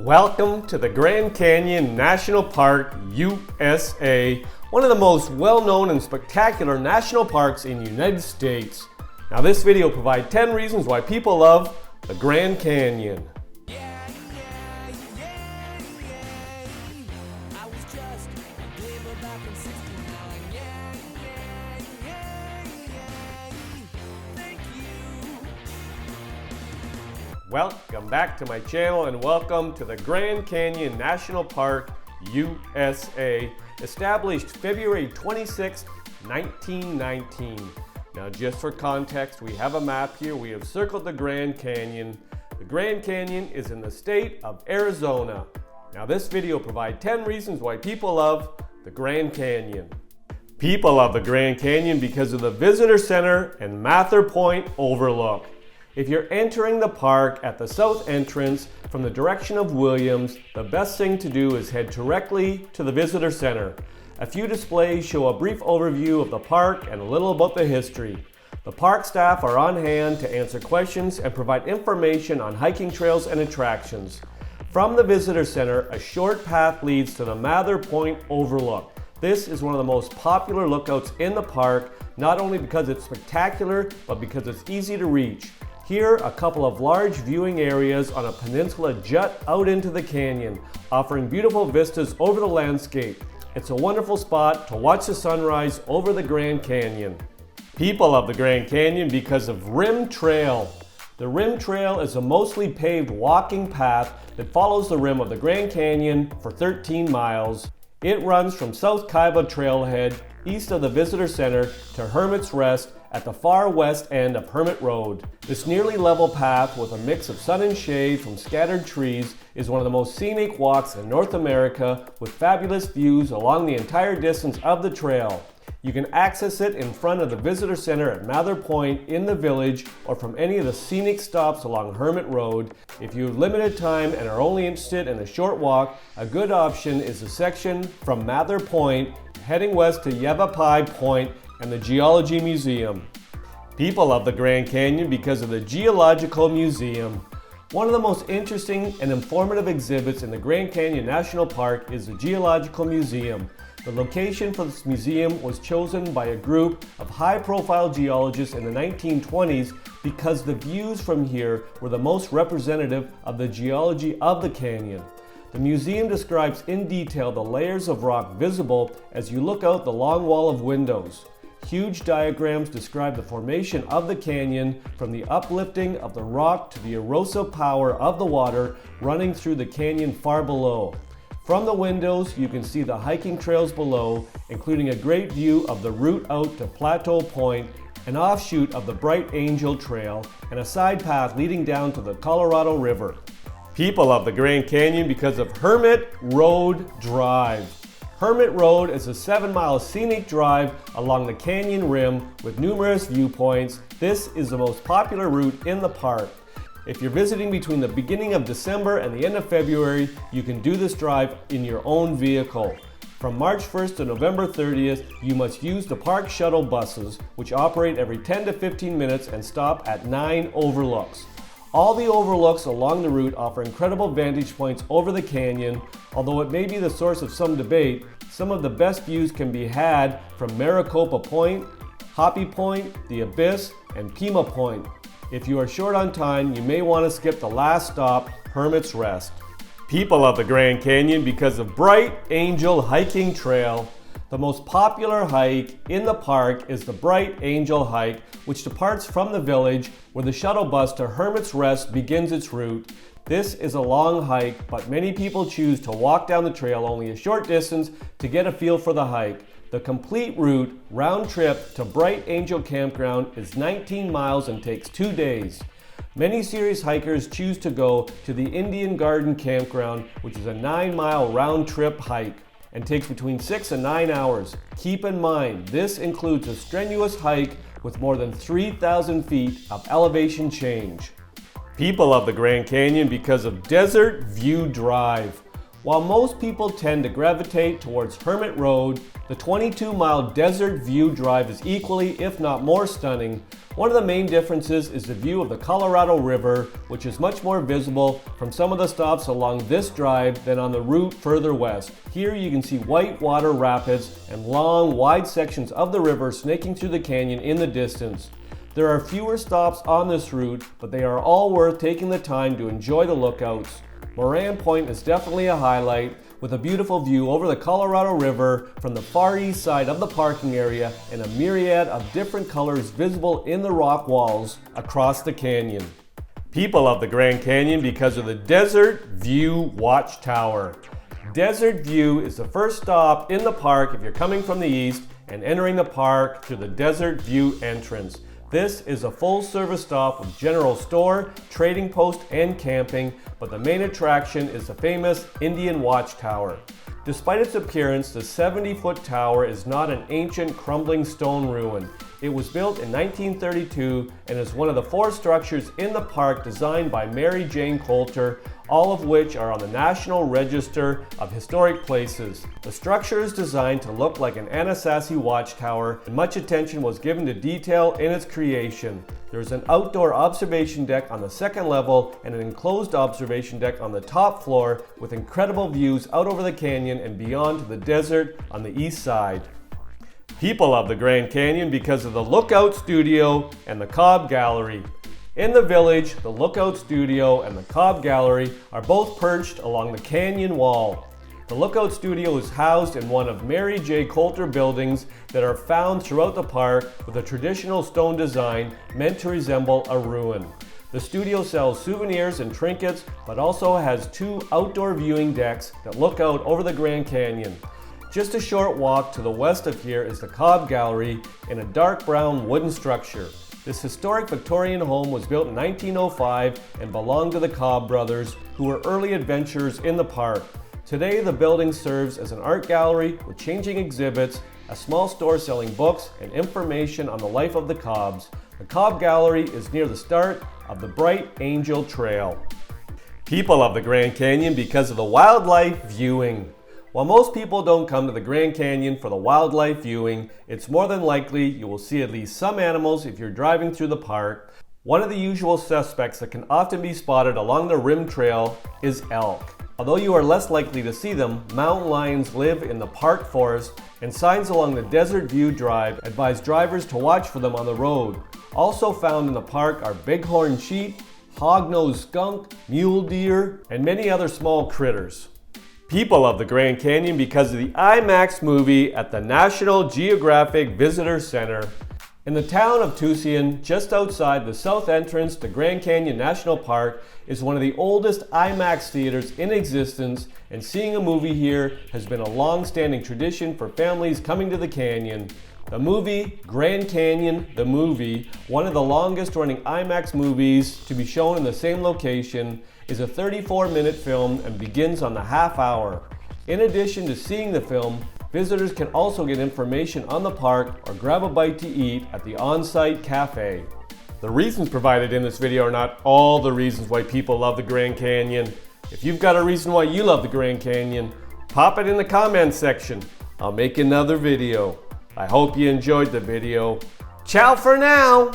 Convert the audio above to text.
Welcome to the Grand Canyon National Park, USA, one of the most well-known and spectacular national parks in the United States. Now this video provides 10 reasons why people love the Grand Canyon. Welcome back to my channel and welcome to the Grand Canyon National Park, USA, established February 26, 1919. Now just for context, we have a map here. We have circled the Grand Canyon. The Grand Canyon is in the state of Arizona. Now this video provides 10 reasons why people love the Grand Canyon. People love the Grand Canyon because of the Visitor Center and Mather Point Overlook. If you're entering the park at the south entrance from the direction of Williams, the best thing to do is head directly to the Visitor Center. A few displays show a brief overview of the park and a little about the history. The park staff are on hand to answer questions and provide information on hiking trails and attractions. From the Visitor Center, a short path leads to the Mather Point Overlook. This is one of the most popular lookouts in the park, not only because it's spectacular, but because it's easy to reach. Here, a couple of large viewing areas on a peninsula jut out into the canyon, offering beautiful vistas over the landscape. It's a wonderful spot to watch the sunrise over the Grand Canyon. People love the Grand Canyon because of Rim Trail. The Rim Trail is a mostly paved walking path that follows the rim of the Grand Canyon for 13 miles. It runs from South Kaiba Trailhead, east of the Visitor Center, to Hermit's Rest at the far west end of Hermit Road. This nearly level path with a mix of sun and shade from scattered trees is one of the most scenic walks in North America, with fabulous views along the entire distance of the trail. You can access it in front of the Visitor Center at Mather Point in the village or from any of the scenic stops along Hermit Road. If you have limited time and are only interested in a short walk, a good option is the section from Mather Point heading west to Yavapai Point and the Geological Museum. People love the Grand Canyon because of the Geological Museum. One of the most interesting and informative exhibits in the Grand Canyon National Park is the Geological Museum. The location for this museum was chosen by a group of high-profile geologists in the 1920s because the views from here were the most representative of the geology of the canyon. The museum describes in detail the layers of rock visible as you look out the long wall of windows. Huge diagrams describe the formation of the canyon, from the uplifting of the rock to the erosive power of the water running through the canyon far below. From the windows, you can see the hiking trails below, including a great view of the route out to Plateau Point, an offshoot of the Bright Angel Trail, and a side path leading down to the Colorado River. People love the Grand Canyon because of Hermit Road Drive. Hermit Road is a 7-mile scenic drive along the canyon rim with numerous viewpoints. This is the most popular route in the park. If you're visiting between the beginning of December and the end of February, you can do this drive in your own vehicle. From March 1st to November 30th, you must use the park shuttle buses, which operate every 10 to 15 minutes and stop at 9 overlooks. All the overlooks along the route offer incredible vantage points over the canyon. Although it may be the source of some debate, some of the best views can be had from Maricopa Point, Hoppy Point, the Abyss, and Pima Point. If you are short on time, you may want to skip the last stop, Hermit's Rest. People love the Grand Canyon because of Bright Angel Hiking Trail. The most popular hike in the park is the Bright Angel Hike, which departs from the village where the shuttle bus to Hermit's Rest begins its route. This is a long hike, but many people choose to walk down the trail only a short distance to get a feel for the hike. The complete route, round trip to Bright Angel Campground, is 19 miles and takes 2 days. Many serious hikers choose to go to the Indian Garden Campground, which is a 9-mile round trip hike and takes between 6 and 9 hours. Keep in mind, this includes a strenuous hike with more than 3,000 feet of elevation change. People love the Grand Canyon because of Desert View Drive. While most people tend to gravitate towards Hermit Road, the 22-mile Desert View Drive is equally, if not more stunning. One of the main differences is the view of the Colorado River, which is much more visible from some of the stops along this drive than on the route further west. Here you can see white water rapids and long, wide sections of the river snaking through the canyon in the distance. There are fewer stops on this route, but they are all worth taking the time to enjoy the lookouts. Lipan Point is definitely a highlight, with a beautiful view over the Colorado River from the far east side of the parking area and a myriad of different colors visible in the rock walls across the canyon. People love the Grand Canyon because of the Desert View Watchtower. Desert View is the first stop in the park if you're coming from the east and entering the park through the Desert View entrance. This is a full-service stop with general store, trading post, and camping, but the main attraction is the famous Indian Watchtower. Despite its appearance, the 70-foot tower is not an ancient crumbling stone ruin. It was built in 1932 and is one of the 4 structures in the park designed by Mary Jane Colter, all of which are on the National Register of Historic Places. The structure is designed to look like an Anasazi watchtower, and much attention was given to detail in its creation. There's an outdoor observation deck on the 2nd level and an enclosed observation deck on the top floor with incredible views out over the canyon and beyond to the desert on the east side. People love the Grand Canyon because of the Lookout Studio and the Kolb Gallery. In the village, the Lookout Studio and the Kolb Gallery are both perched along the canyon wall. The Lookout Studio is housed in one of Mary J. Colter buildings that are found throughout the park with a traditional stone design meant to resemble a ruin. The studio sells souvenirs and trinkets, but also has 2 outdoor viewing decks that look out over the Grand Canyon. Just a short walk to the west of here is the Kolb Gallery in a dark brown wooden structure. This historic Victorian home was built in 1905 and belonged to the Kolb brothers, who were early adventurers in the park. Today, the building serves as an art gallery with changing exhibits, a small store selling books and information on the life of the Kolbs. The Kolb Gallery is near the start of the Bright Angel Trail. People love the Grand Canyon because of the wildlife viewing. While most people don't come to the Grand Canyon for the wildlife viewing, it's more than likely you will see at least some animals if you're driving through the park. One of the usual suspects that can often be spotted along the rim trail is elk. Although you are less likely to see them, mountain lions live in the park forest, and signs along the Desert View Drive advise drivers to watch for them on the road. Also found in the park are bighorn sheep, hog-nosed skunk, mule deer, and many other small critters. People love the Grand Canyon because of the IMAX movie at the National Geographic Visitor Center. In the town of Tucson, just outside the south entrance to Grand Canyon National Park, is one of the oldest IMAX theaters in existence, and seeing a movie here has been a long-standing tradition for families coming to the canyon. The movie Grand Canyon, the movie, one of the longest-running IMAX movies to be shown in the same location, is a 34-minute film and begins on the half hour. In addition to seeing the film, visitors can also get information on the park or grab a bite to eat at the on-site cafe. The reasons provided in this video are not all the reasons why people love the Grand Canyon. If you've got a reason why you love the Grand Canyon, pop it in the comments section. I'll make another video. I hope you enjoyed the video. Ciao for now!